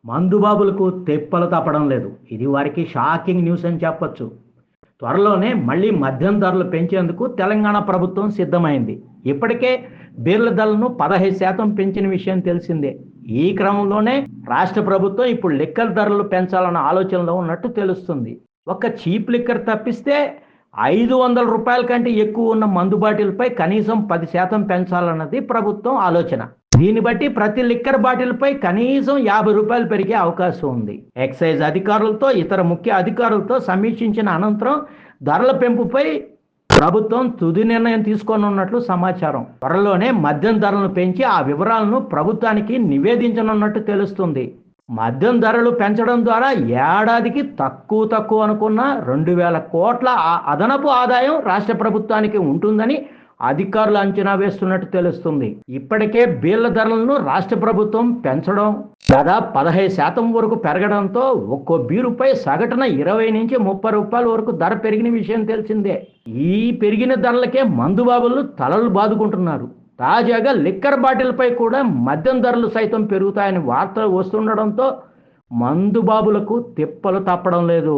మందుబాబులకు తెప్పలు తప్పడం లేదు. ఇది వారికి షాకింగ్ న్యూస్ అని చెప్పొచ్చు. త్వరలోనే మళ్ళీ మద్యం ధరలు పెంచేందుకు తెలంగాణ ప్రభుత్వం సిద్ధమైంది. ఇప్పటికే బీర్ల ధరలను 15% పెంచిన విషయం తెలిసిందే. ఈ క్రమంలోనే రాష్ట్ర ప్రభుత్వం ఇప్పుడు లిక్కర్ ధరలు పెంచాలన్న ఆలోచనలో ఉన్నట్టు తెలుస్తుంది. ఒక్క చీప్ లిక్కర్ తప్పిస్తే రూ. 500 కంటే ఎక్కువ ఉన్న మందు బాటిల్పై కనీసం 10% పెంచాలన్నది ప్రభుత్వం ఆలోచన. దీన్ని బట్టి ప్రతి లిక్కర్ బాటిల్పై కనీసం రూ. 50 పెరిగే అవకాశం ఉంది. ఎక్సైజ్ అధికారులతో ఇతర ముఖ్య అధికారులతో సమీక్షించిన అనంతరం ధరల పెంపుపై ప్రభుత్వం తుది నిర్ణయం తీసుకోనున్నట్లు సమాచారం. త్వరలోనే మద్యం ధరలను పెంచి ఆ వివరాలను ప్రభుత్వానికి నివేదించనున్నట్టు తెలుస్తుంది. మద్యం ధరలు పెంచడం ద్వారా ఏడాదికి తక్కువ అనుకున్న 2,000 కోట్ల అదనపు ఆదాయం రాష్ట్ర ప్రభుత్వానికి ఉంటుందని అధికారులు అంచనా వేస్తున్నట్టు తెలుస్తుంది. ఇప్పటికే బీర్ల ధరలను రాష్ట్ర ప్రభుత్వం పెంచడం దాదాపు 15% వరకు పెరగడంతో ఒక్కో బీరుపై సగటున 20 నుంచి 30 రూపాయల వరకు ధర పెరిగిన విషయం తెలిసిందే. ఈ పెరిగిన ధరలకే మందుబాబులు తలలు బాదుకుంటున్నారు. తాజాగా లిక్కర్ బాటిల్పై కూడా మద్యం ధరలు సైతం పెరుగుతాయని వార్తలు వస్తుండడంతో మందుబాబులకు తిప్పలు తప్పడం లేదు.